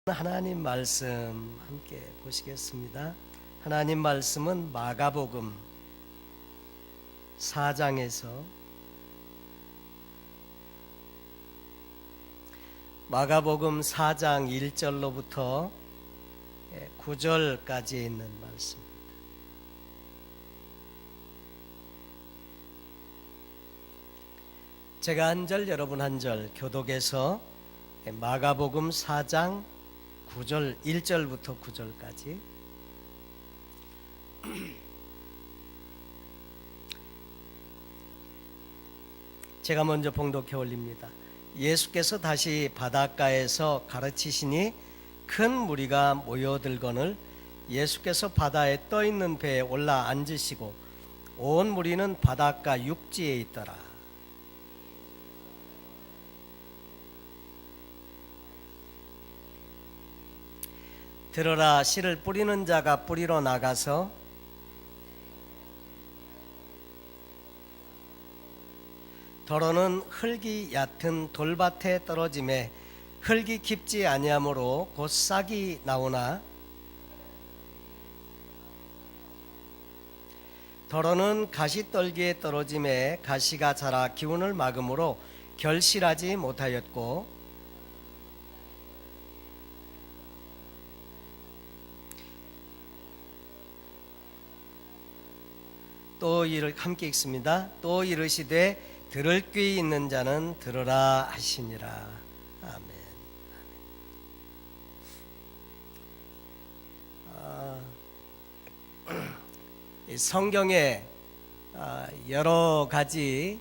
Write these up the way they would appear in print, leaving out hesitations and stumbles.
하나님 말씀 함께 보시겠습니다. 하나님 말씀은 마가복음 4장에서 마가복음 4장 1절로부터 9절까지 있는 말씀입니다. 제가 한 절, 여러분 한 절 교독해서 마가복음 4장 9절 1절부터 9절까지 제가 먼저 봉독해 올립니다. 예수께서 다시 바닷가에서 가르치시니 큰 무리가 모여들거늘 예수께서 바다에 떠 있는 배에 올라 앉으시고 온 무리는 바닷가 육지에 있더라. 들어라, 씨를 뿌리는 자가 뿌리러 나가서 더러는 흙이 얕은 돌밭에 떨어짐에 흙이 깊지 아니하므로 곧 싹이 나오나 더러는 가시떨기에 떨어짐에 가시가 자라 기운을 막음으로 결실하지 못하였고 또 함께 읽습니다. 또 이르시되 들을 귀 있는 자는 들으라 하시니라. 아멘. 성경에 여러 가지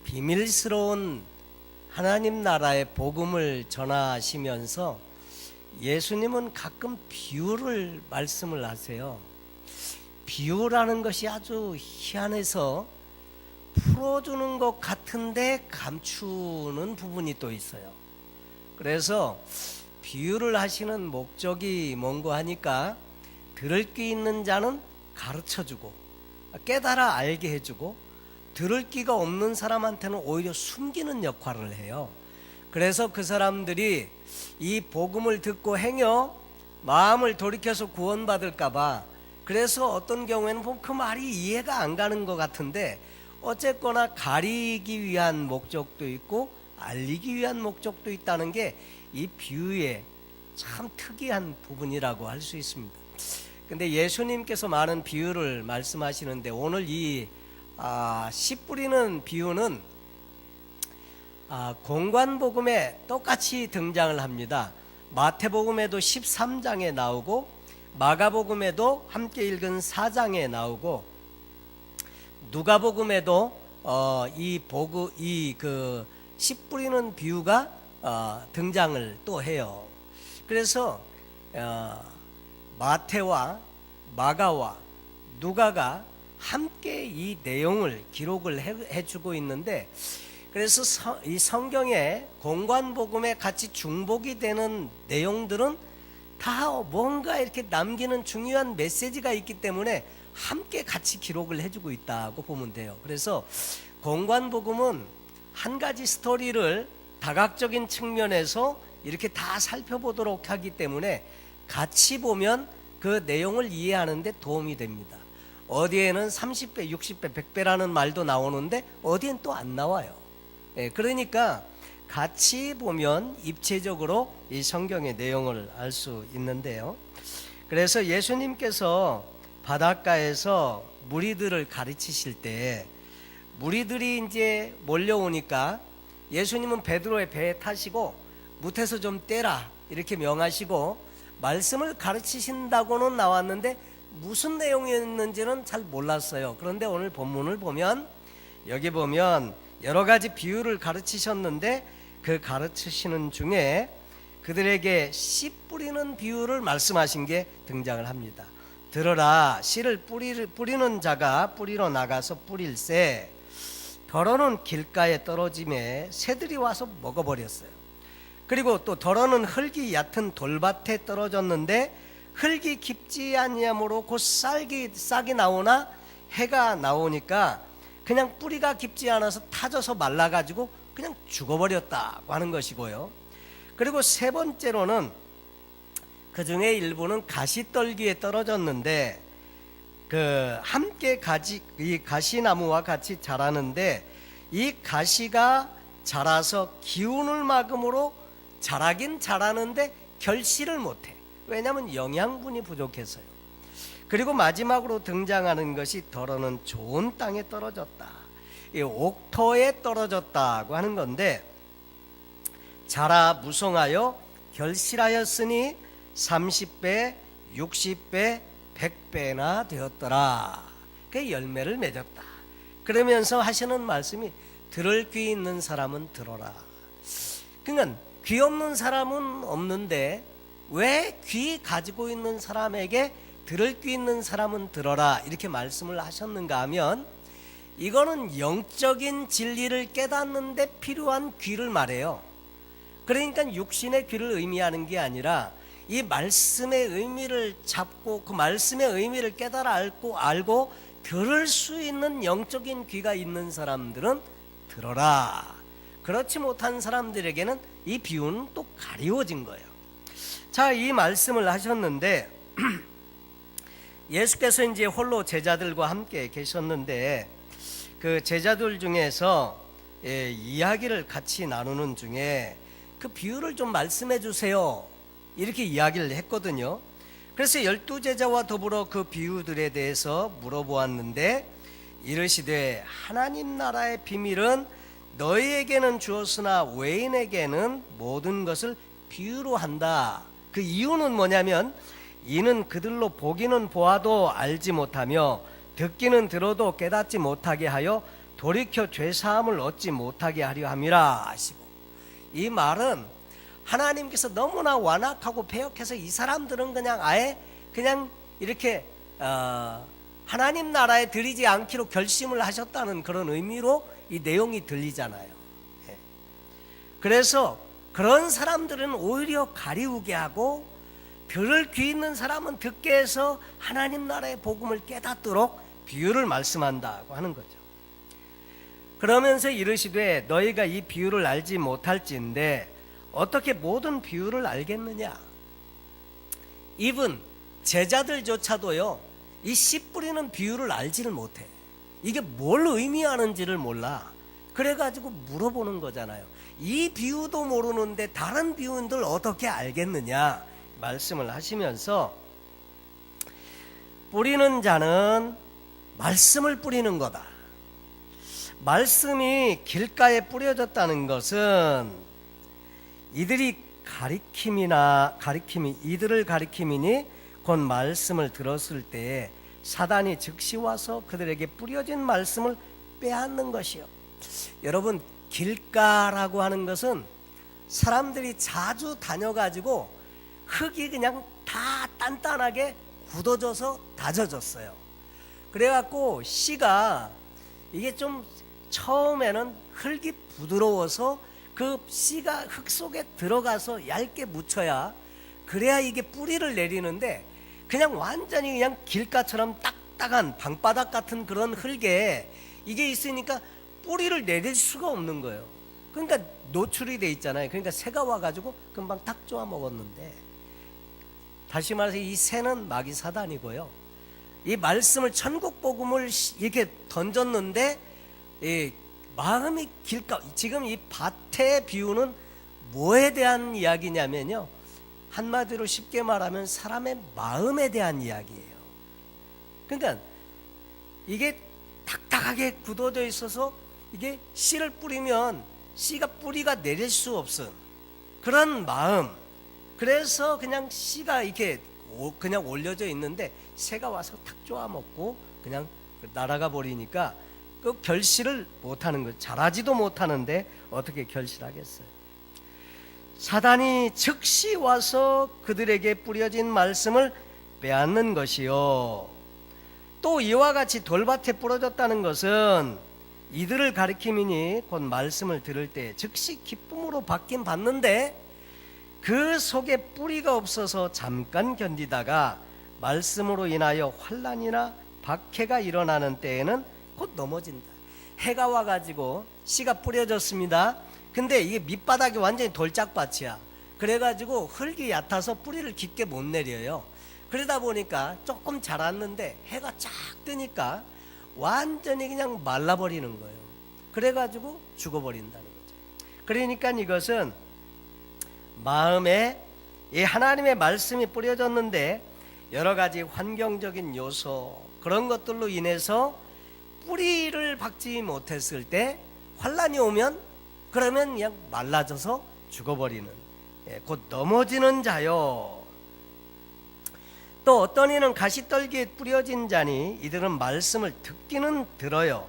비밀스러운 하나님 나라의 복음을 전하시면서 예수님은 가끔 비유를 말씀을 하세요. 비유라는 것이 아주 희한해서 풀어주는 것 같은데 감추는 부분이 또 있어요. 그래서 비유를 하시는 목적이 뭔고 하니까 들을 귀 있는 자는 가르쳐주고 깨달아 알게 해주고 들을 귀가 없는 사람한테는 오히려 숨기는 역할을 해요. 그래서 그 사람들이 이 복음을 듣고 행여 마음을 돌이켜서 구원받을까 봐 그래서 어떤 경우에는 그 말이 이해가 안 가는 것 같은데 어쨌거나 가리기 위한 목적도 있고 알리기 위한 목적도 있다는 게 이 비유의 참 특이한 부분이라고 할 수 있습니다. 근데 예수님께서 많은 비유를 말씀하시는데 오늘 이 씨 뿌리는 비유는 공관복음에 똑같이 등장을 합니다. 마태복음에도 13장에 나오고 마가복음에도 함께 읽은 4장에 나오고 누가복음에도 씨 뿌리는 비유가 등장을 또 해요. 그래서 마태와 마가와 누가가 함께 이 내용을 기록을 해주고 있는데 그래서 이 성경에 공관복음에 같이 중복이 되는 내용들은 다 뭔가 이렇게 남기는 중요한 메시지가 있기 때문에 함께 같이 기록을 해주고 있다고 보면 돼요. 그래서 공관복음은 한 가지 스토리를 다각적인 측면에서 이렇게 다 살펴보도록 하기 때문에 같이 보면 그 내용을 이해하는 데 도움이 됩니다. 어디에는 30배, 60배, 100배라는 말도 나오는데 어디엔 또 안 나와요. 그러니까 같이 보면 입체적으로 이 성경의 내용을 알 수 있는데요. 그래서 예수님께서 바닷가에서 무리들을 가르치실 때 무리들이 이제 몰려오니까 예수님은 베드로의 배에 타시고 무태서 좀 떼라 이렇게 명하시고 말씀을 가르치신다고는 나왔는데 무슨 내용이었는지는 잘 몰랐어요. 그런데 오늘 본문을 보면 여기 보면 여러 가지 비유를 가르치셨는데 그 가르치시는 중에 그들에게 씨 뿌리는 비유를 말씀하신 게 등장을 합니다. 들어라, 씨를 뿌리는 자가 뿌리러 나가서 뿌릴새 더러는 길가에 떨어짐에 새들이 와서 먹어버렸어요. 그리고 또 더러는 흙이 얕은 돌밭에 떨어졌는데 흙이 깊지 아니하므로 곧 싹이 나오나 해가 나오니까 그냥 뿌리가 깊지 않아서 타져서 말라가지고 그냥 죽어버렸다고 하는 것이고요. 그리고 세 번째로는 그 중에 일부는 가시떨기에 떨어졌는데 함께 이 가시나무와 같이 자라는데 이 가시가 자라서 기운을 막음으로 자라긴 자라는데 결실을 못해. 왜냐하면 영양분이 부족해서요. 그리고 마지막으로 등장하는 것이 더러는 좋은 땅에 떨어졌다. 이 옥토에 떨어졌다고 하는 건데, 자라 무성하여 결실하였으니 30배, 60배, 100배나 되었더라. 그 열매를 맺었다. 그러면서 하시는 말씀이 들을 귀 있는 사람은 들어라. 그러니까 귀 없는 사람은 없는데 왜 귀 가지고 있는 사람에게 들을 귀 있는 사람은 들어라 이렇게 말씀을 하셨는가 하면, 이거는 영적인 진리를 깨닫는데 필요한 귀를 말해요. 그러니까 육신의 귀를 의미하는 게 아니라 이 말씀의 의미를 잡고 그 말씀의 의미를 깨달아 알고 들을 수 있는 영적인 귀가 있는 사람들은 들어라. 그렇지 못한 사람들에게는 이 비유는 또 가리워진 거예요. 자, 이 말씀을 하셨는데 예수께서 이제 홀로 제자들과 함께 계셨는데 그 제자들 중에서 이야기를 같이 나누는 중에 그 비유를 좀 말씀해 주세요 이렇게 이야기를 했거든요. 그래서 12제자와 더불어 그 비유들에 대해서 물어보았는데 이르시되 하나님 나라의 비밀은 너희에게는 주었으나 외인에게는 모든 것을 비유로 한다. 그 이유는 뭐냐면 이는 그들로 보기는 보아도 알지 못하며 듣기는 들어도 깨닫지 못하게 하여 돌이켜 죄사함을 얻지 못하게 하려 함이라 하시고, 이 말은 하나님께서 너무나 완악하고 패역해서 이 사람들은 그냥 아예 그냥 이렇게 하나님 나라에 들이지 않기로 결심을 하셨다는 그런 의미로 이 내용이 들리잖아요. 그래서 그런 사람들은 오히려 가리우게 하고 들을 귀 있는 사람은 듣게 해서 하나님 나라의 복음을 깨닫도록 비유를 말씀한다고 하는 거죠. 그러면서 이르시되 너희가 이 비유를 알지 못할진데 어떻게 모든 비유를 알겠느냐. 이분 제자들조차도요 이 씨 뿌리는 비유를 알지를 못해. 이게 뭘 의미하는지를 몰라. 그래가지고 물어보는 거잖아요. 이 비유도 모르는데 다른 비유들 어떻게 알겠느냐 말씀을 하시면서, 뿌리는 자는 말씀을 뿌리는 거다. 말씀이 길가에 뿌려졌다는 것은 이들을 가리킴이니 곧 말씀을 들었을 때에 사단이 즉시 와서 그들에게 뿌려진 말씀을 빼앗는 것이요. 여러분, 길가라고 하는 것은 사람들이 자주 다녀가지고 흙이 그냥 다 단단하게 굳어져서 다져졌어요. 그래갖고 씨가 이게 좀 처음에는 흙이 부드러워서 그 씨가 흙 속에 들어가서 얇게 묻혀야, 그래야 이게 뿌리를 내리는데 그냥 완전히 그냥 길가처럼 딱딱한 방바닥 같은 그런 흙에 이게 있으니까 뿌리를 내릴 수가 없는 거예요. 그러니까 노출이 돼 있잖아요. 그러니까 새가 와가지고 금방 탁 쪼아 먹었는데, 다시 말해서 이 새는 마귀 사단이고요. 이 말씀을 천국 복음을 이렇게 던졌는데 이 마음이 길까. 지금 이 밭의 비유는 뭐에 대한 이야기냐면요, 한마디로 쉽게 말하면 사람의 마음에 대한 이야기예요. 그러니까 이게 딱딱하게 굳어져 있어서 이게 씨를 뿌리면 씨가 뿌리가 내릴 수 없은 그런 마음. 그래서 그냥 씨가 이렇게 그냥 올려져 있는데 새가 와서 탁 쪼아 먹고 그냥 날아가 버리니까 그 결실을 못하는 거예요. 자라지도 못하는데 어떻게 결실하겠어요? 사단이 즉시 와서 그들에게 뿌려진 말씀을 빼앗는 것이요. 또 이와 같이 돌밭에 부러졌다는 것은 이들을 가리킴이니 곧 말씀을 들을 때 즉시 기쁨으로 받긴 받는데 그 속에 뿌리가 없어서 잠깐 견디다가 말씀으로 인하여 환난이나 박해가 일어나는 때에는 곧 넘어진다. 해가 와가지고 씨가 뿌려졌습니다. 근데 이게 밑바닥이 완전히 돌짝밭이야. 그래가지고 흙이 얕아서 뿌리를 깊게 못 내려요. 그러다 보니까 조금 자랐는데 해가 쫙 뜨니까 완전히 그냥 말라버리는 거예요. 그래가지고 죽어버린다는 거죠. 그러니까 이것은 마음에 이 하나님의 말씀이 뿌려졌는데 여러 가지 환경적인 요소 그런 것들로 인해서 뿌리를 박지 못했을 때 환란이 오면 그러면 그냥 말라져서 죽어버리는, 곧 넘어지는 자요. 또 어떤 이는 가시떨기에 뿌려진 자니 이들은 말씀을 듣기는 들어요.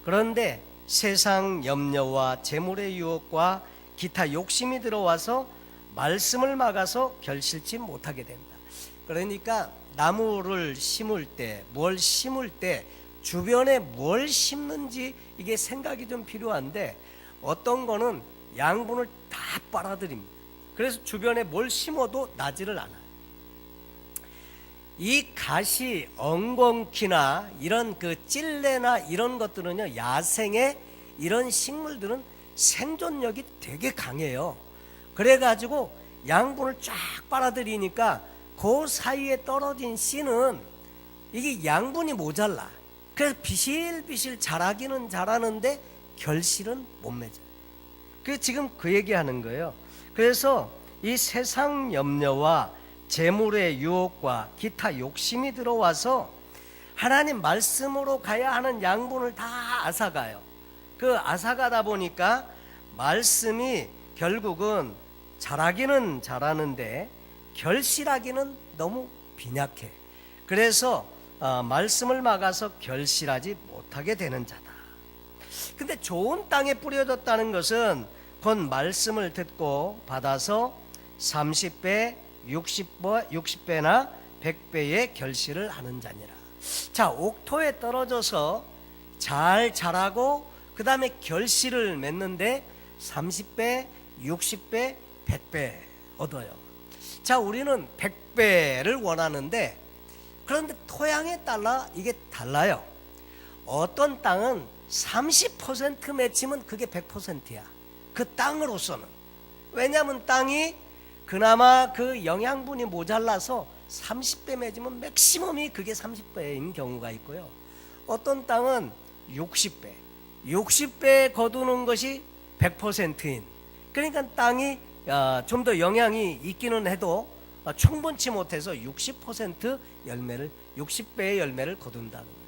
그런데 세상 염려와 재물의 유혹과 기타 욕심이 들어와서 말씀을 막아서 결실치 못하게 된다. 그러니까 나무를 심을 때, 뭘 심을 때 주변에 뭘 심는지 이게 생각이 좀 필요한데 어떤 거는 양분을 다 빨아들입니다. 그래서 주변에 뭘 심어도 나지를 않아요. 이 가시, 엉겅퀴나 이런 그 찔레나 이런 것들은요, 야생의 이런 식물들은 생존력이 되게 강해요. 그래가지고 양분을 쫙 빨아들이니까 그 사이에 떨어진 씨는 이게 양분이 모자라. 그래서 비실비실 자라기는 자라는데 결실은 못 맺어요. 그래서 지금 그 얘기하는 거예요. 그래서 이 세상 염려와 재물의 유혹과 기타 욕심이 들어와서 하나님 말씀으로 가야 하는 양분을 다 앗아가요. 그 앗아가다 보니까 말씀이 결국은 자라기는 자라는데 결실하기는 너무 빈약해. 그래서 말씀을 막아서 결실하지 못하게 되는 자다. 근데 좋은 땅에 뿌려졌다는 것은 곧 말씀을 듣고 받아서 30배, 60배나 100배의 결실을 하는 자니라. 자, 옥토에 떨어져서 잘 자라고 그 다음에 결실을 맺는데 30배, 60배, 100배 얻어요. 자, 우리는 100배를 원하는데 그런데 토양에 따라 이게 달라요. 어떤 땅은 30% 맺히면 그게 100%야. 그 땅으로서는. 왜냐하면 땅이 그나마 그 영양분이 모자라서 30배 맺으면 맥시멈이 그게 30배인 경우가 있고요. 어떤 땅은 60배 거두는 것이 100%인. 그러니까 땅이 좀 더 영양이 있기는 해도 충분치 못해서 60% 열매를 60배의 열매를 거둔다는 거죠.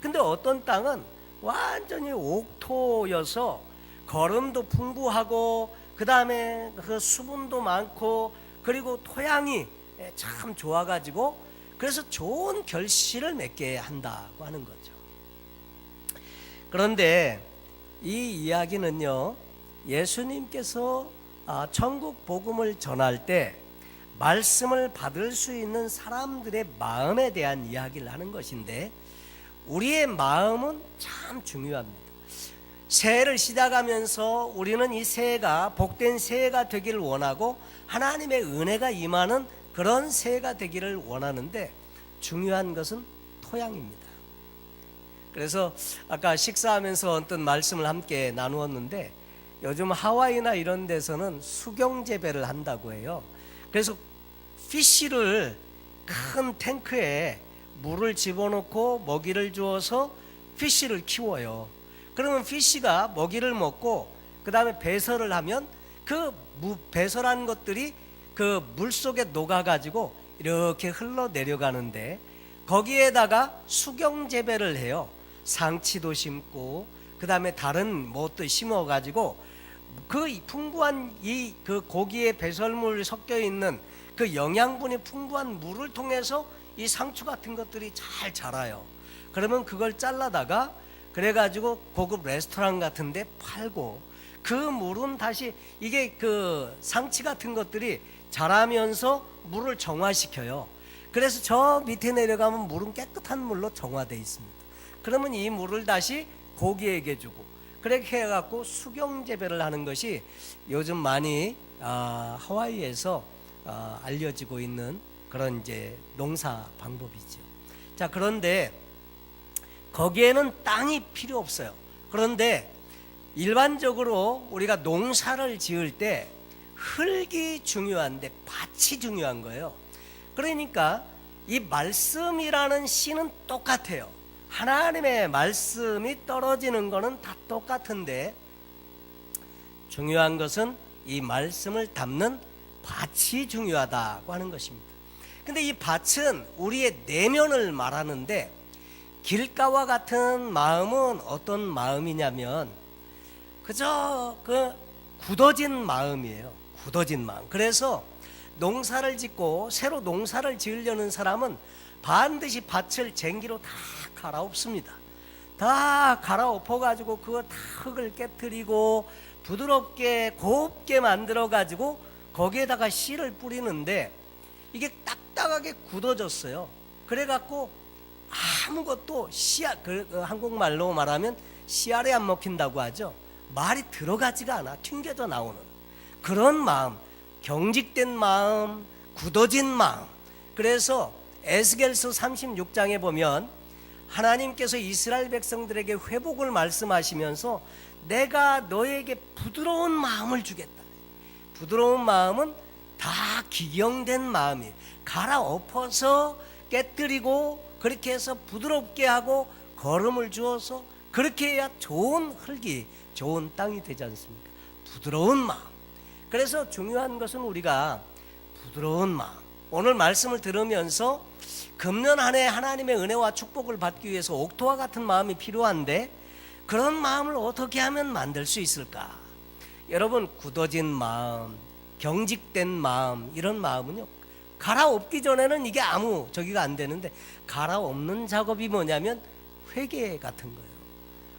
근데 어떤 땅은 완전히 옥토여서 거름도 풍부하고 그 다음에 그 수분도 많고 그리고 토양이 참 좋아가지고 그래서 좋은 결실을 맺게 한다고 하는 거죠. 그런데 이 이야기는요, 예수님께서 천국 복음을 전할 때 말씀을 받을 수 있는 사람들의 마음에 대한 이야기를 하는 것인데 우리의 마음은 참 중요합니다. 새해를 시작하면서 우리는 이 새해가 복된 새해가 되기를 원하고 하나님의 은혜가 임하는 그런 새해가 되기를 원하는데 중요한 것은 토양입니다. 그래서 아까 식사하면서 어떤 말씀을 함께 나누었는데 요즘 하와이나 이런 데서는 수경 재배를 한다고 해요. 그래서 피쉬를 큰 탱크에 물을 집어넣고 먹이를 주어서 피쉬를 키워요. 그러면 피쉬가 먹이를 먹고 그 다음에 배설을 하면 그 배설한 것들이 그 물속에 녹아가지고 이렇게 흘러내려가는데 거기에다가 수경 재배를 해요. 상치도 심고 그 다음에 다른 뭣도 심어가지고 그 풍부한 그 고기에 배설물 섞여 있는 그 영양분이 풍부한 물을 통해서 이 상추 같은 것들이 잘 자라요. 그러면 그걸 잘라다가 그래가지고 고급 레스토랑 같은데 팔고 그 물은 다시 이게 그 상치 같은 것들이 자라면서 물을 정화시켜요. 그래서 저 밑에 내려가면 물은 깨끗한 물로 정화되어 있습니다. 그러면 이 물을 다시 고기에게 주고 그렇게 해갖고 수경 재배를 하는 것이 요즘 많이 하와이에서 알려지고 있는 그런 이제 농사 방법이죠. 자, 그런데 거기에는 땅이 필요 없어요. 그런데 일반적으로 우리가 농사를 지을 때 흙이 중요한데 밭이 중요한 거예요. 그러니까 이 말씀이라는 씨는 똑같아요. 하나님의 말씀이 떨어지는 거는 다 똑같은데 중요한 것은 이 말씀을 담는 밭이 중요하다고 하는 것입니다. 근데 이 밭은 우리의 내면을 말하는데 길가와 같은 마음은 어떤 마음이냐면 그저 그 굳어진 마음이에요. 굳어진 마음. 그래서 농사를 짓고 새로 농사를 지으려는 사람은 반드시 밭을 쟁기로 다 갈아엎습니다. 다 갈아엎어 가지고 그거 다 흙을 깨뜨리고 부드럽게 곱게 만들어 가지고 거기에다가 씨를 뿌리는데 이게 딱딱하게 굳어졌어요. 그래 갖고 아무것도 한국말로 말하면 씨알에 안 먹힌다고 하죠. 말이 들어가지가 않아. 튕겨져 나오는 그런 마음, 경직된 마음, 굳어진 마음. 그래서 에스겔서 36장에 보면 하나님께서 이스라엘 백성들에게 회복을 말씀하시면서 내가 너에게 부드러운 마음을 주겠다. 부드러운 마음은 다 기경된 마음이에요. 갈아엎어서 깨뜨리고 그렇게 해서 부드럽게 하고 거름을 주어서 그렇게 해야 좋은 흙이 좋은 땅이 되지 않습니까? 부드러운 마음. 그래서 중요한 것은 우리가 부드러운 마음. 오늘 말씀을 들으면서 금년 한 해 하나님의 은혜와 축복을 받기 위해서 옥토와 같은 마음이 필요한데 그런 마음을 어떻게 하면 만들 수 있을까? 여러분, 굳어진 마음, 경직된 마음, 이런 마음은요 갈아엎기 전에는 이게 아무 저기가 안 되는데 갈아엎는 작업이 뭐냐면 회개 같은 거예요.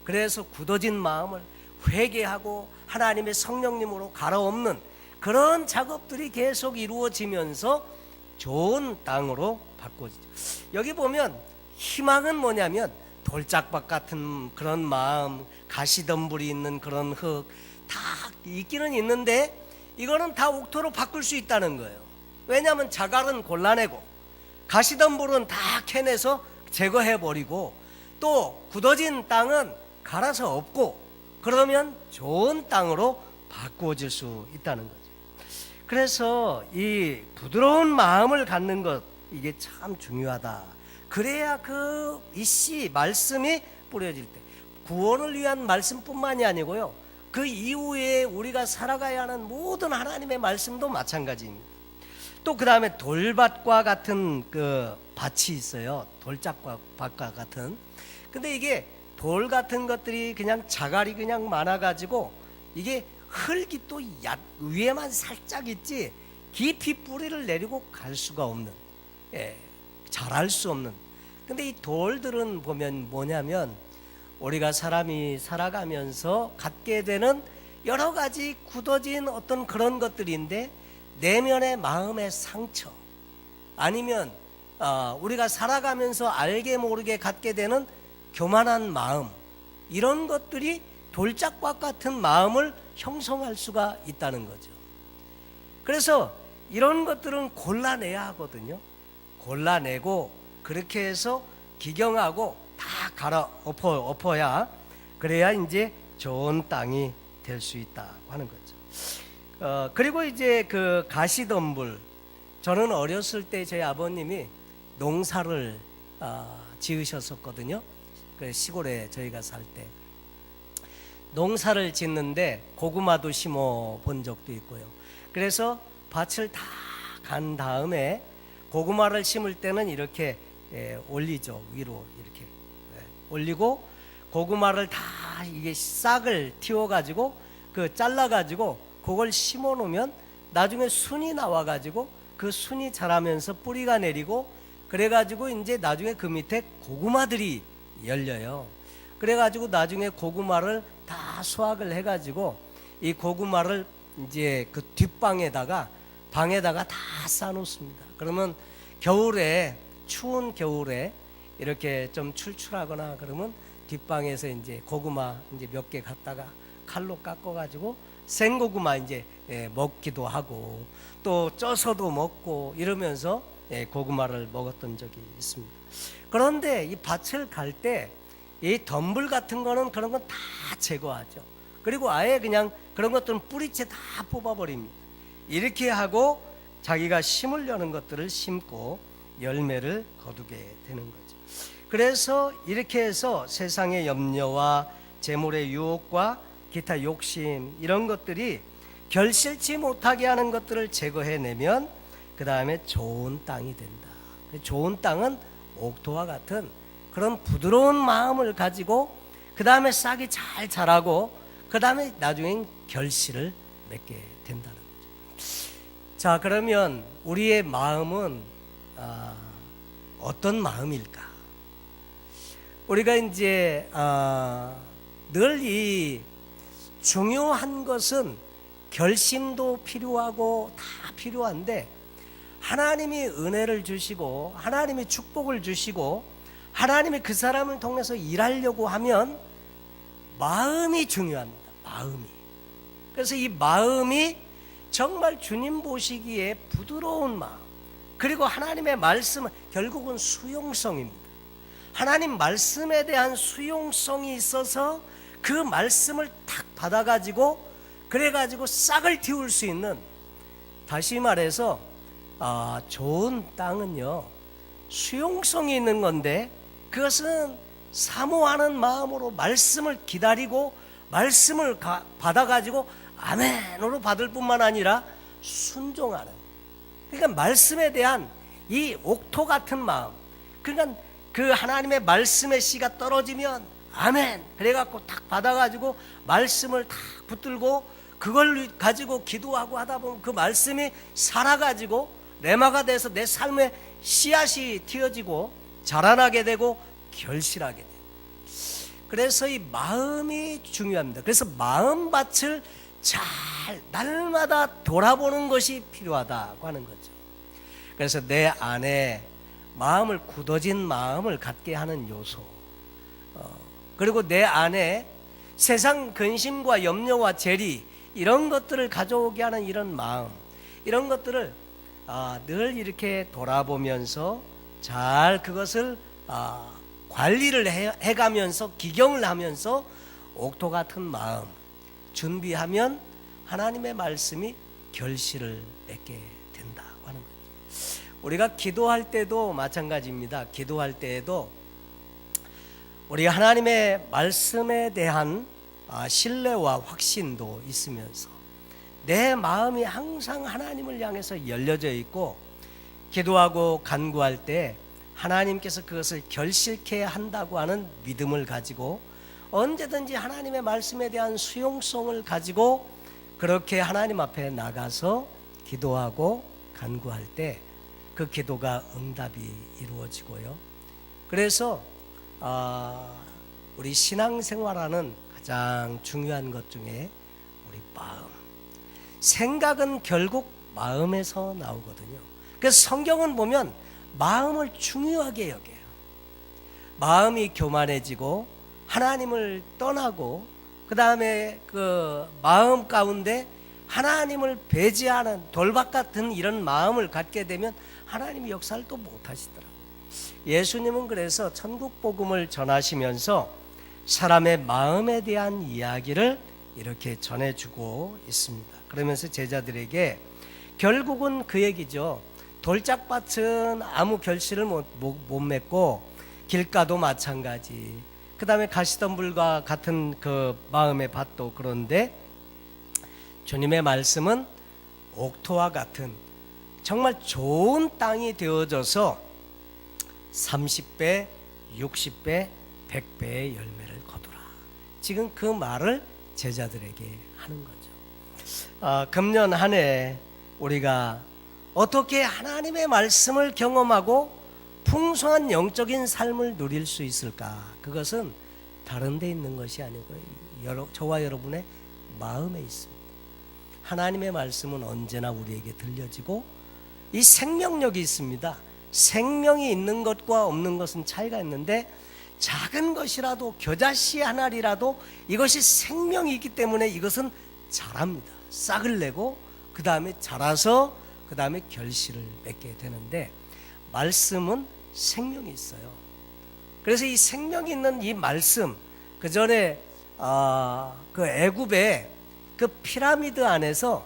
그래서 굳어진 마음을 회개하고 하나님의 성령님으로 갈아엎는 그런 작업들이 계속 이루어지면서 좋은 땅으로 바꿔지죠. 여기 보면 희망은 뭐냐면 돌짝밭 같은 그런 마음, 가시덤불이 있는 그런 흙 다 있기는 있는데 이거는 다 옥토로 바꿀 수 있다는 거예요. 왜냐하면 자갈은 골라내고 가시덤불은 다 캐내서 제거해버리고 또 굳어진 땅은 갈아서 엎고 그러면 좋은 땅으로 바꾸어질 수 있다는 거죠. 그래서 이 부드러운 마음을 갖는 것 이게 참 중요하다. 그래야 그 이 씨 말씀이 뿌려질 때 구원을 위한 말씀뿐만이 아니고요 그 이후에 우리가 살아가야 하는 모든 하나님의 말씀도 마찬가지입니다. 또 그 다음에 돌밭과 같은 그 밭이 있어요. 돌짝밭과 같은. 근데 이게 돌 같은 것들이 그냥 자갈이 그냥 많아가지고 이게 흙이 또 위에만 살짝 있지 깊이 뿌리를 내리고 갈 수가 없는, 자랄 수 없는. 근데 이 돌들은 보면 뭐냐면 우리가 사람이 살아가면서 갖게 되는 여러 가지 굳어진 어떤 그런 것들인데 내면의 마음의 상처 아니면 우리가 살아가면서 알게 모르게 갖게 되는 교만한 마음 이런 것들이 돌짝밭 같은 마음을 형성할 수가 있다는 거죠. 그래서 이런 것들은 골라내야 하거든요. 골라내고 그렇게 해서 기경하고 다 갈아엎어야 그래야 이제 좋은 땅이 될 수 있다고 하는 거죠. 그리고 이제 그 가시덤불, 저는 어렸을 때 저희 아버님이 농사를 지으셨었거든요. 그 시골에 저희가 살 때 농사를 짓는데 고구마도 심어 본 적도 있고요. 그래서 밭을 다 간 다음에 고구마를 심을 때는 이렇게 올리죠. 위로 이렇게 올리고 고구마를 다 이게 싹을 틔워가지고 그 잘라가지고 그걸 심어 놓으면 나중에 순이 나와가지고 그 순이 자라면서 뿌리가 내리고 그래가지고 이제 나중에 그 밑에 고구마들이 열려요. 그래가지고 나중에 고구마를 다 수확을 해가지고 이 고구마를 이제 그 방에다가 다 쌓아놓습니다. 그러면 겨울에 추운 겨울에 이렇게 좀 출출하거나 그러면 뒷방에서 이제 고구마 이제 몇 개 갖다가 칼로 깎아가지고 생고구마 이제 먹기도 하고 또 쪄서도 먹고 이러면서 고구마를 먹었던 적이 있습니다. 그런데 이 밭을 갈 때 이 덤불 같은 거는 그런 건 다 제거하죠. 그리고 아예 그냥 그런 것들은 뿌리채 다 뽑아버립니다. 이렇게 하고 자기가 심으려는 것들을 심고 열매를 거두게 되는 거죠. 그래서 이렇게 해서 세상의 염려와 재물의 유혹과 기타 욕심 이런 것들이 결실치 못하게 하는 것들을 제거해내면 그 다음에 좋은 땅이 된다. 좋은 땅은 옥토와 같은 그런 부드러운 마음을 가지고 그 다음에 싹이 잘 자라고 그 다음에 나중엔 결실을 맺게 된다는 거죠. 자, 그러면 우리의 마음은 어떤 마음일까? 우리가 이제 늘 이 중요한 것은 결심도 필요하고 다 필요한데 하나님이 은혜를 주시고 하나님이 축복을 주시고 하나님이 그 사람을 통해서 일하려고 하면 마음이 중요합니다. 마음이. 그래서 이 마음이 정말 주님 보시기에 부드러운 마음, 그리고 하나님의 말씀은 결국은 수용성입니다. 하나님 말씀에 대한 수용성이 있어서 그 말씀을 탁 받아가지고 그래가지고 싹을 틔울 수 있는, 다시 말해서 좋은 땅은요 수용성이 있는 건데 그것은 사모하는 마음으로 말씀을 기다리고 말씀을 받아가지고 아멘으로 받을 뿐만 아니라 순종하는, 그러니까 말씀에 대한 이 옥토 같은 마음, 그러니까 그 하나님의 말씀의 씨가 떨어지면 아멘 그래갖고 탁 받아가지고 말씀을 탁 붙들고 그걸 가지고 기도하고 하다 보면 그 말씀이 살아가지고 레마가 돼서 내 삶에 씨앗이 튀어지고 자라나게 되고 결실하게 돼요. 그래서 이 마음이 중요합니다. 그래서 마음밭을 잘 날마다 돌아보는 것이 필요하다고 하는 거죠. 그래서 내 안에 마음을 굳어진 마음을 갖게 하는 요소, 그리고 내 안에 세상 근심과 염려와 재리 이런 것들을 가져오게 하는 이런 마음, 이런 것들을 늘 이렇게 돌아보면서 잘 그것을 관리를 해가면서 기경을 하면서 옥토 같은 마음 준비하면 하나님의 말씀이 결실을 맺게 된다고 하는 거죠. 우리가 기도할 때도 마찬가지입니다. 기도할 때에도 우리가 하나님의 말씀에 대한 신뢰와 확신도 있으면서 내 마음이 항상 하나님을 향해서 열려져 있고 기도하고 간구할 때 하나님께서 그것을 결실케 한다고 하는 믿음을 가지고 언제든지 하나님의 말씀에 대한 수용성을 가지고 그렇게 하나님 앞에 나가서 기도하고 간구할 때 그 기도가 응답이 이루어지고요. 그래서 우리 신앙생활하는 가장 중요한 것 중에 우리 마음, 생각은 결국 마음에서 나오거든요. 그래서 성경은 보면 마음을 중요하게 여겨요. 마음이 교만해지고 하나님을 떠나고 그 다음에 그 마음 가운데 하나님을 배제하는 돌박 같은 이런 마음을 갖게 되면 하나님이 역사를 또 못하시더라고요. 예수님은 그래서 천국 복음을 전하시면서 사람의 마음에 대한 이야기를 이렇게 전해주고 있습니다. 그러면서 제자들에게 결국은 그 얘기죠. 돌짝밭은 아무 결실을 못 맺고 길가도 마찬가지, 그 다음에 가시덤불과 같은 그 마음의 밭도 그런데 주님의 말씀은 옥토와 같은 정말 좋은 땅이 되어져서 30배, 60배, 100배의 열매를 거두라. 지금 그 말을 제자들에게 하는 거죠. 금년 한 해 우리가 어떻게 하나님의 말씀을 경험하고 풍성한 영적인 삶을 누릴 수 있을까? 그것은 다른 데 있는 것이 아니고 저와 여러분의 마음에 있습니다. 하나님의 말씀은 언제나 우리에게 들려지고 이 생명력이 있습니다. 생명이 있는 것과 없는 것은 차이가 있는데 작은 것이라도 겨자씨 하나리라도 이것이 생명이 있기 때문에 이것은 자랍니다. 싹을 내고 그 다음에 자라서 그 다음에 결실을 맺게 되는데 말씀은 생명이 있어요. 그래서 이 생명이 있는 이 말씀, 그 전에 그 애굽의 그 피라미드 안에서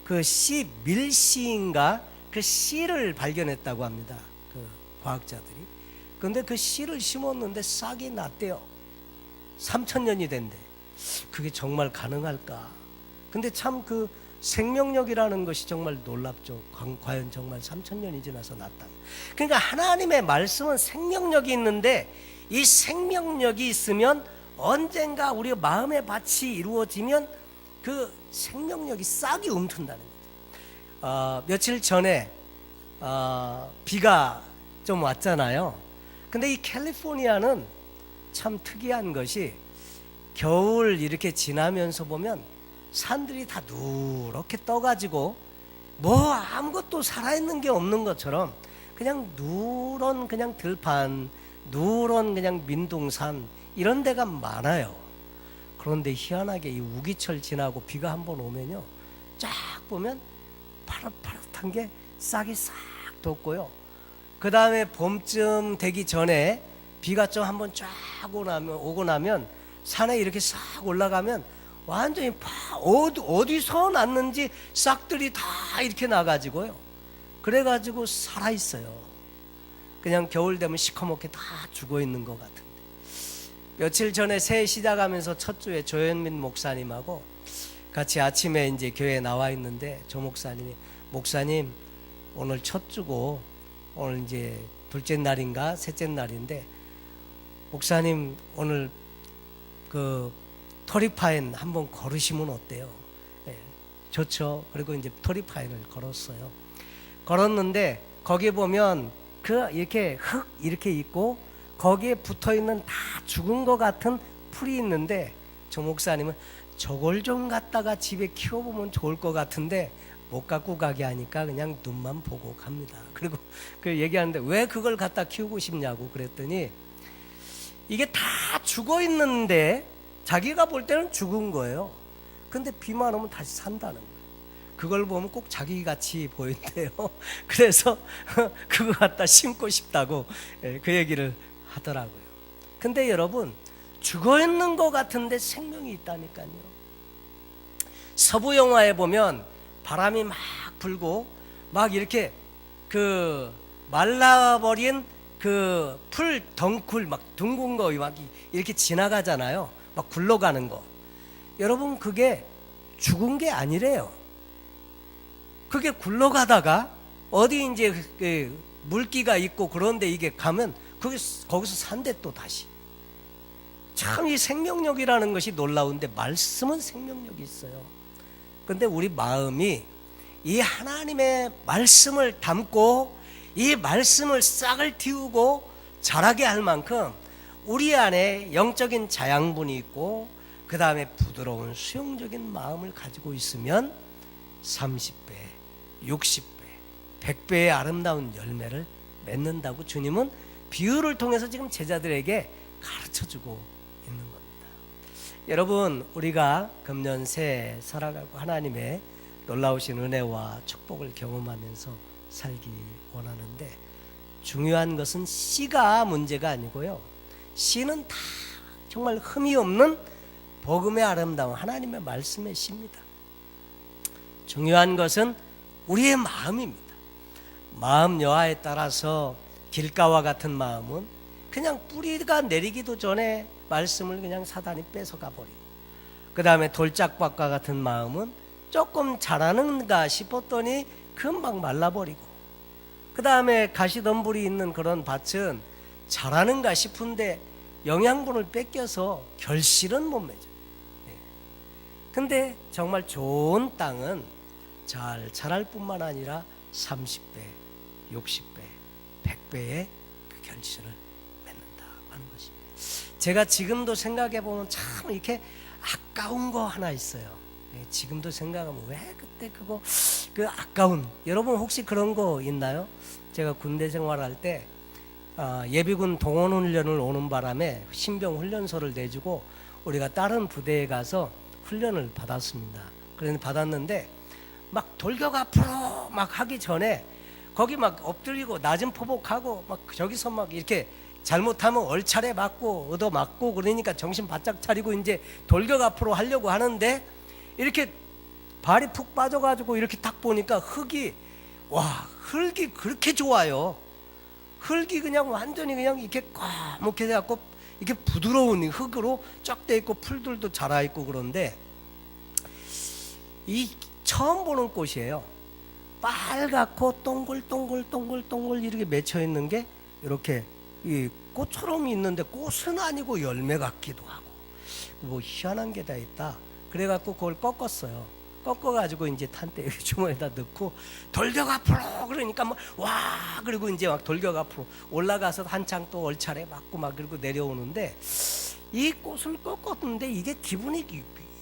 그 씨 밀씨인가 그 씨를 발견했다고 합니다. 그 과학자들이. 그런데 그 씨를 심었는데 싹이 났대요. 3,000년이 된대. 그게 정말 가능할까? 근데 참 그 생명력이라는 것이 정말 놀랍죠. 과연 정말 3,000년이 지나서 났다. 그러니까 하나님의 말씀은 생명력이 있는데 이 생명력이 있으면 언젠가 우리 마음의 밭이 이루어지면 그 생명력이 싹이 움튼다는 거죠. 며칠 전에 비가 좀 왔잖아요. 근데 이 캘리포니아는 참 특이한 것이 겨울 이렇게 지나면서 보면 산들이 다 누렇게 떠가지고 뭐 아무것도 살아있는 게 없는 것처럼 그냥 누런 그냥 들판, 누런 그냥 민둥산 이런 데가 많아요. 그런데 희한하게 이 우기철 지나고 비가 한번 오면요, 쫙 보면 파릇파릇한 게 싹이 싹 돋고요. 그 다음에 봄쯤 되기 전에 비가 좀 한번 쫙 오고 나면 산에 이렇게 싹 올라가면 완전히 어디서 났는지 싹들이 다 이렇게 나가지고요. 그래가지고 살아있어요. 그냥 겨울 되면 시커멓게 다 죽어 있는 것 같은데. 며칠 전에 새해 시작하면서 첫 주에 조현민 목사님하고 같이 아침에 이제 교회에 나와 있는데 조 목사님이 목사님 오늘 첫 주고 오늘 이제 둘째 날인가 셋째 날인데 목사님 오늘 그 토리파인 한번 걸으시면 어때요? 네, 좋죠. 그리고 이제 토리파인을 걸었어요. 걸었는데 거기 보면 그 이렇게 흙 이렇게 있고 거기에 붙어 있는 다 죽은 것 같은 풀이 있는데 조 목사님은 저걸 좀 갖다가 집에 키워보면 좋을 것 같은데 못 갖고 가게 하니까 그냥 눈만 보고 갑니다. 그리고 그 얘기하는데 왜 그걸 갖다 키우고 싶냐고 그랬더니 이게 다 죽어 있는데 자기가 볼 때는 죽은 거예요. 근데 비만 오면 다시 산다는 거예요. 그걸 보면 꼭 자기같이 보인대요. 그래서 그거 갖다 심고 싶다고 그 얘기를 하더라고요. 근데 여러분 죽어 있는 것 같은데 생명이 있다니까요. 서부 영화에 보면 바람이 막 불고 막 이렇게 그 말라버린 그 풀 덩굴 막 둥근 거 막 이렇게 지나가잖아요. 막 굴러가는 거. 여러분 그게 죽은 게 아니래요. 그게 굴러가다가 어디 이제 그 물기가 있고 그런데 이게 가면 거기서 산대 또 다시. 참 이 생명력이라는 것이 놀라운데 말씀은 생명력이 있어요. 근데 우리 마음이 이 하나님의 말씀을 담고 이 말씀을 싹을 틔우고 자라게 할 만큼 우리 안에 영적인 자양분이 있고 그 다음에 부드러운 수용적인 마음을 가지고 있으면 30배, 60배, 100배의 아름다운 열매를 맺는다고 주님은 비유를 통해서 지금 제자들에게 가르쳐주고 있는 겁니다. 여러분 우리가 금년 새해 살아가고 하나님의 놀라우신 은혜와 축복을 경험하면서 살기 원하는데 중요한 것은 씨가 문제가 아니고요. 씨는 다 정말 흠이 없는 복음의 아름다운 하나님의 말씀의 씨입니다. 중요한 것은 우리의 마음입니다. 마음 여하에 따라서 길가와 같은 마음은 그냥 뿌리가 내리기도 전에 말씀을 그냥 사단이 뺏어가 버리고 그 다음에 돌짝밭과 같은 마음은 조금 자라는가 싶었더니 금방 말라버리고 그 다음에 가시덤불이 있는 그런 밭은 자라는가 싶은데 영양분을 뺏겨서 결실은 못 맺어요. 근데 정말 좋은 땅은 잘 자랄 뿐만 아니라 30배, 60배, 100배의 그 결실을 맺는다 하는 것입니다. 제가 지금도 생각해 보면 참 이렇게 아까운 거 하나 있어요. 지금도 생각하면 왜 그때 그 아까운 여러분 혹시 그런 거 있나요? 제가 군대 생활할 때 예비군 동원훈련을 오는 바람에 신병 훈련소를 내주고 우리가 다른 부대에 가서 훈련을 받았습니다. 그런데 받았는데 막 돌격 앞으로 막 하기 전에 거기 막 엎드리고 낮은 포복하고 막 저기서 막 이렇게 잘못하면 얼차례 맞고 얻어 맞고 그러니까 정신 바짝 차리고 이제 돌격 앞으로 하려고 하는데 이렇게 발이 푹 빠져가지고 이렇게 딱 보니까 흙이 그렇게 좋아요. 흙이 그냥 완전히 그냥 이렇게 까맣게 돼갖고 이렇게 부드러운 흙으로 쫙 돼 있고 풀들도 자라 있고 그런데 이 처음 보는 꽃이에요. 빨갛고 동글동글 이렇게 맺혀 있는 게 이렇게 이 꽃처럼 있는데 꽃은 아니고 열매 같기도 하고 뭐 희한한 게 다 있다. 그래갖고 그걸 꺾었어요. 꺾어가지고 이제 탄대 주머니에다 넣고 돌격 앞으로 그러니까 그리고 이제 막 돌격 앞으로 올라가서 한창 또 얼차례 맞고 막 그리고 내려오는데 이 꽃을 꺾었는데 이게 기분이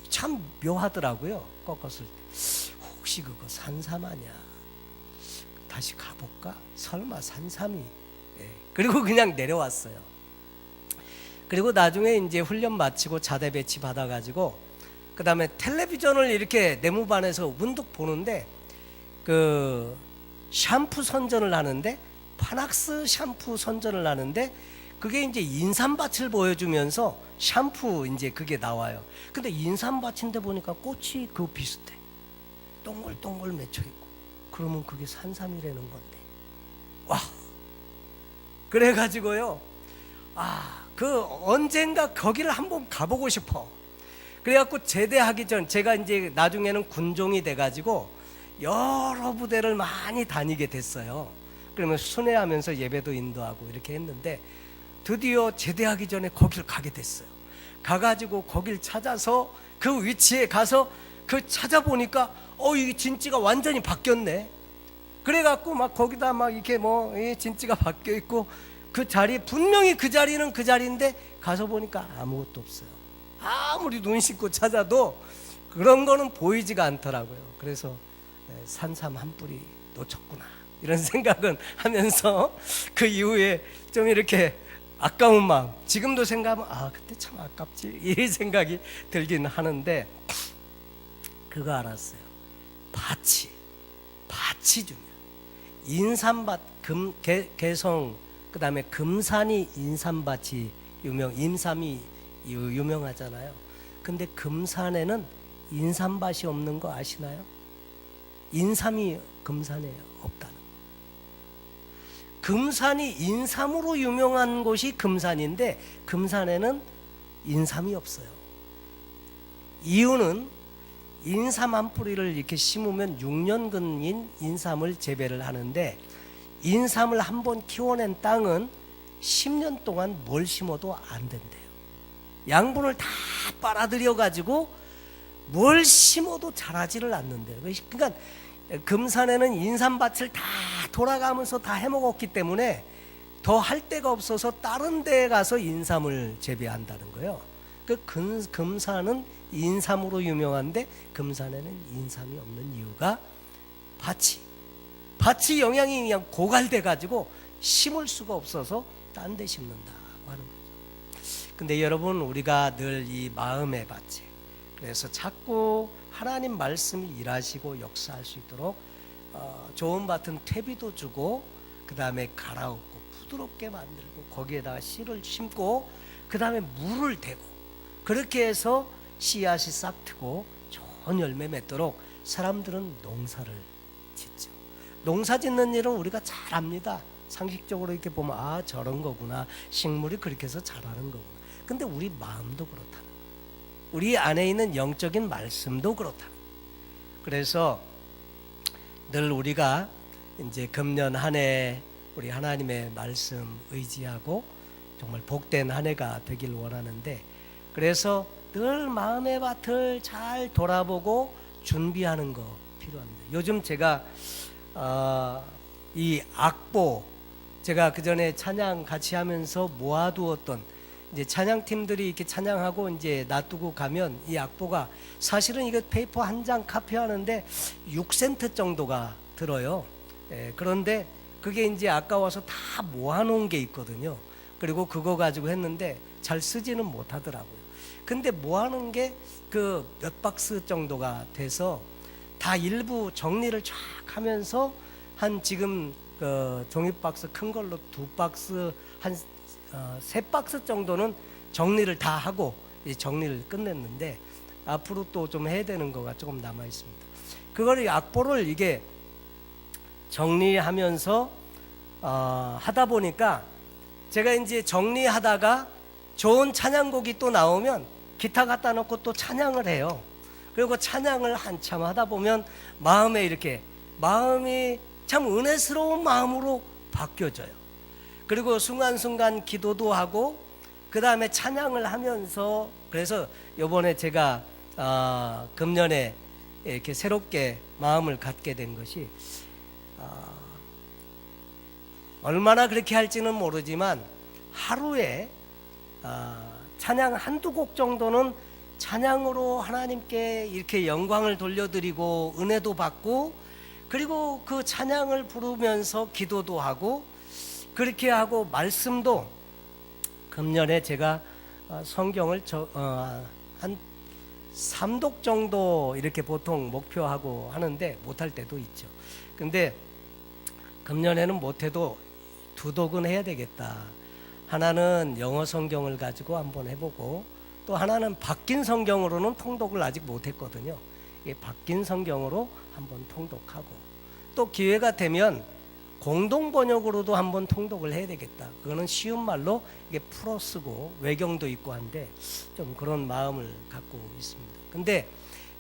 참 묘하더라고요. 꺾었을 때 혹시 그거 산삼 아니야? 다시 가볼까? 설마 산삼이? 그리고 그냥 내려왔어요. 그리고 나중에 이제 훈련 마치고 자대 배치 받아가지고 그 다음에 텔레비전을 이렇게 내무반에서 문득 보는데 그 샴푸 선전을 하는데 파낙스 샴푸 선전을 하는데 그게 이제 인삼밭을 보여주면서 샴푸 이제 그게 나와요. 근데 인삼밭인데 보니까 꽃이 그 비슷해. 동글동글 맺혀 있고. 그러면 그게 산삼이라는 건데. 와. 그래가지고요. 그 언젠가 거기를 한번 가보고 싶어. 그래갖고 제대하기 전 제가 이제 나중에는 군종이 돼가지고 여러 부대를 많이 다니게 됐어요. 그러면 순회하면서 예배도 인도하고 이렇게 했는데 드디어 제대하기 전에 거기를 가게 됐어요. 가가지고 거길 찾아서 그 위치에 가서 그 찾아보니까 이게 진지가 완전히 바뀌었네. 그래갖고 막 거기다 막 이렇게 진지가 바뀌어 있고 그 자리 분명히 그 자리는 그 자리인데 가서 보니까 아무것도 없어요. 아무리 눈 씻고 찾아도 그런 거는 보이지가 않더라고요. 그래서 산삼 한 뿌리 놓쳤구나 이런 생각은 하면서 그 이후에 좀 이렇게 아까운 마음, 지금도 생각하면 그때 참 아깝지 이 생각이 들긴 하는데 그거 알았어요. 밭이 중요해요. 인삼밭, 개성 그 다음에 금산이 인삼밭이 인삼이 유명하잖아요. 근데 금산에는 인삼밭이 없는 거 아시나요? 인삼이 금산에 없다는 거. 금산이 인삼으로 유명한 곳이 금산인데 금산에는 인삼이 없어요. 이유는 인삼 한 뿌리를 이렇게 심으면 6년근인 인삼을 재배를 하는데 인삼을 한번 키워낸 땅은 10년 동안 뭘 심어도 안 된대요. 양분을 다 빨아들여 가지고 뭘 심어도 자라지를 않는데요. 그러니까 금산에는 인삼밭을 다 돌아가면서 다 해먹었기 때문에 더 할 데가 없어서 다른 데에 가서 인삼을 재배한다는 거예요. 그 금산은 인삼으로 유명한데 금산에는 인삼이 없는 이유가 밭이 영양이 그냥 고갈돼 가지고 심을 수가 없어서 딴 데 심는다고 하는 거죠. 근데 여러분 우리가 늘 이 마음의 밭에 그래서 자꾸 하나님 말씀이 일하시고 역사할 수 있도록 좋은 밭은 퇴비도 주고 그 다음에 갈아엎고 부드럽게 만들고 거기에다가 씨를 심고 그 다음에 물을 대고 그렇게 해서 씨앗이 싹 트고 좋은 열매 맺도록 사람들은 농사를 짓죠. 농사 짓는 일은 우리가 잘 압니다. 상식적으로 이렇게 보면 저런 거구나. 식물이 그렇게 해서 자라는 거구나. 근데 우리 마음도 그렇다는 거예요. 우리 안에 있는 영적인 말씀도 그렇다는 거예요. 그래서 늘 우리가 이제 금년 한 해 우리 하나님의 말씀 의지하고 정말 복된 한 해가 되길 원하는데 그래서 늘 마음의 밭을 잘 돌아보고 준비하는 거 필요합니다. 요즘 제가 이 악보 제가 그 전에 찬양 같이 하면서 모아두었던 이제 찬양팀들이 이렇게 찬양하고 이제 놔두고 가면 이 악보가 사실은 이거 페이퍼 한 장 카피하는데 6센트 정도가 들어요. 그런데 그게 이제 아까워서 다 모아놓은 게 있거든요. 그리고 그거 가지고 했는데 잘 쓰지는 못하더라고요. 근데 모아놓은 게 그 몇 박스 정도가 돼서 다 일부 정리를 쫙 하면서 한 지금 그 종이박스 큰 걸로 2박스 한 3박스 정도는 정리를 다 하고 정리를 끝냈는데 앞으로 또 좀 해야 되는 거가 조금 남아 있습니다. 그걸 악보를 이게 정리하면서 하다 보니까 제가 이제 정리하다가 좋은 찬양곡이 또 나오면 기타 갖다 놓고 또 찬양을 해요. 그리고 찬양을 한참 하다 보면 마음에 이렇게 마음이 참 은혜스러운 마음으로 바뀌어져요. 그리고 순간순간 기도도 하고 그 다음에 찬양을 하면서, 그래서 요번에 제가 금년에 이렇게 새롭게 마음을 갖게 된 것이 얼마나 그렇게 할지는 모르지만 하루에 찬양 한두 곡 정도는 찬양으로 하나님께 이렇게 영광을 돌려드리고 은혜도 받고, 그리고 그 찬양을 부르면서 기도도 하고, 그렇게 하고 말씀도 금년에 제가 성경을 한 3독 정도 이렇게 보통 목표하고 하는데 못할 때도 있죠. 근데 금년에는 못해도 2독은 해야 되겠다. 하나는 영어 성경을 가지고 한번 해보고, 또 하나는 바뀐 성경으로는 통독을 아직 못했거든요. 이 바뀐 성경으로 한번 통독하고, 또 기회가 되면 공동 번역으로도 한번 통독을 해야 되겠다. 그거는 쉬운 말로 이게 풀어 쓰고 외경도 있고 한데 좀 그런 마음을 갖고 있습니다. 근데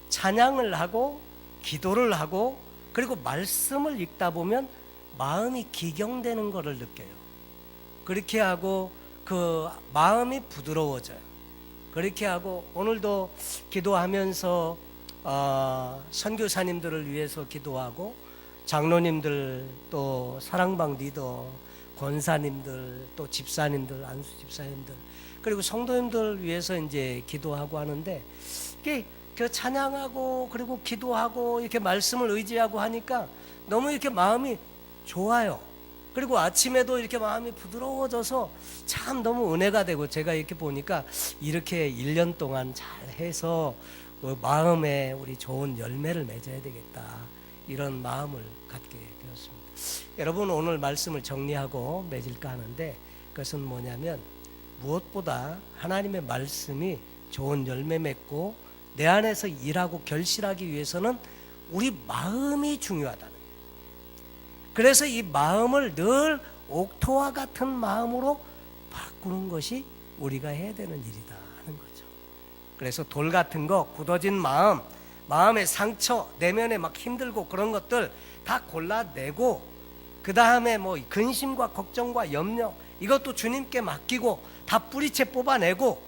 찬양을 하고 기도를 하고 그리고 말씀을 읽다 보면 마음이 기경되는 것을 느껴요. 그렇게 하고 그 마음이 부드러워져요. 그렇게 하고 오늘도 기도하면서 선교사님들을 위해서 기도하고, 장로님들, 또 사랑방 리더, 권사님들, 또 집사님들, 안수 집사님들, 그리고 성도님들 위해서 이제 기도하고 하는데, 이게 그 찬양하고 그리고 기도하고 이렇게 말씀을 의지하고 하니까 너무 이렇게 마음이 좋아요. 그리고 아침에도 이렇게 마음이 부드러워져서 참 너무 은혜가 되고, 제가 이렇게 보니까 이렇게 1년 동안 잘 해서 마음에 우리 좋은 열매를 맺어야 되겠다, 이런 마음을 갖게 되었습니다. 여러분, 오늘 말씀을 정리하고 맺을까 하는데, 그것은 뭐냐면 무엇보다 하나님의 말씀이 좋은 열매 맺고 내 안에서 일하고 결실하기 위해서는 우리 마음이 중요하다는 거예요. 그래서 이 마음을 늘 옥토와 같은 마음으로 바꾸는 것이 우리가 해야 되는 일이다 하는 거죠. 그래서 돌 같은 거, 굳어진 마음, 마음의 상처, 내면에 막 힘들고 그런 것들 다 골라내고, 그 다음에 뭐 근심과 걱정과 염려, 이것도 주님께 맡기고 다 뿌리채 뽑아내고,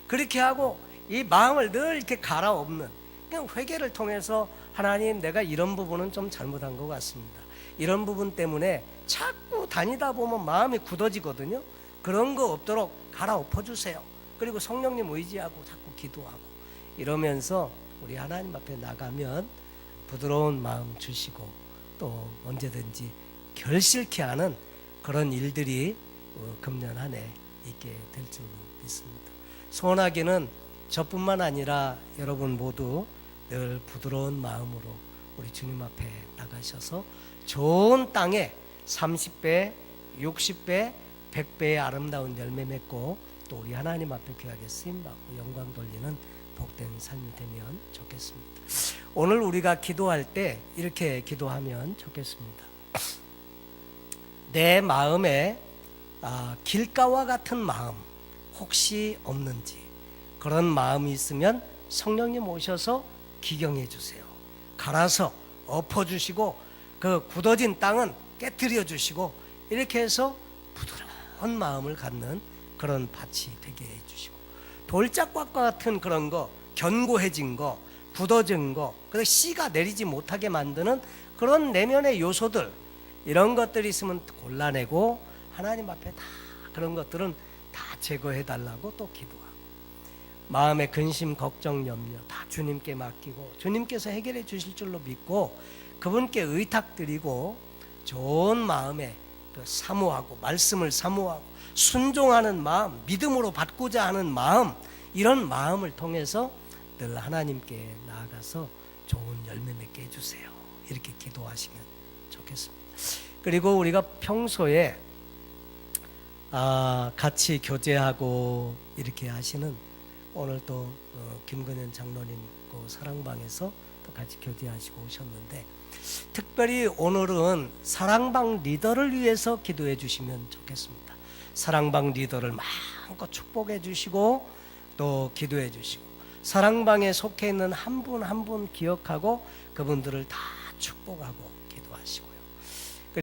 그렇게 하고 이 마음을 늘 이렇게 갈아엎는, 그냥 회개를 통해서 하나님, 내가 이런 부분은 좀 잘못한 것 같습니다. 이런 부분 때문에 자꾸 다니다 보면 마음이 굳어지거든요. 그런 거 없도록 갈아엎어 주세요. 그리고 성령님 의지하고 자꾸 기도하고 이러면서 우리 하나님 앞에 나가면 부드러운 마음 주시고, 또 언제든지 결실케 하는 그런 일들이 금년 한 해 있게 될 줄로 믿습니다. 소원하기는 저뿐만 아니라 여러분 모두 늘 부드러운 마음으로 우리 주님 앞에 나가셔서 좋은 땅에 30배, 60배, 100배의 아름다운 열매 맺고, 또 우리 하나님 앞에 귀하게 쓰임받고 영광 돌리는 복된 삶이 되면 좋겠습니다. 오늘 우리가 기도할 때 이렇게 기도하면 좋겠습니다. 내 마음에 길가와 같은 마음 혹시 없는지, 그런 마음이 있으면 성령님 오셔서 기경해 주세요. 갈아서 엎어주시고 그 굳어진 땅은 깨뜨려 주시고, 이렇게 해서 부드러운 마음을 갖는 그런 밭이 되게 해주시고, 돌짝과 같은 그런 거, 견고해진 거, 굳어진 거, 그래서 씨가 내리지 못하게 만드는 그런 내면의 요소들, 이런 것들이 있으면 골라내고 하나님 앞에 다 그런 것들은 다 제거해 달라고 또 기도하고, 마음의 근심, 걱정, 염려 다 주님께 맡기고 주님께서 해결해 주실 줄로 믿고 그분께 의탁드리고, 좋은 마음에 사모하고 말씀을 사모하고 순종하는 마음, 믿음으로 받고자 하는 마음, 이런 마음을 통해서 늘 하나님께 나아가서 좋은 열매 맺게 해주세요. 이렇게 기도하시면 좋겠습니다. 그리고 우리가 평소에 같이 교제하고 이렇게 하시는, 오늘 또 김근현 장로님 그 사랑방에서 또 같이 교제하시고 오셨는데, 특별히 오늘은 사랑방 리더를 위해서 기도해 주시면 좋겠습니다. 사랑방 리더를 마음껏 축복해 주시고 또 기도해 주시고, 사랑방에 속해 있는 한 분 한 분 기억하고 그분들을 다 축복하고 기도하시고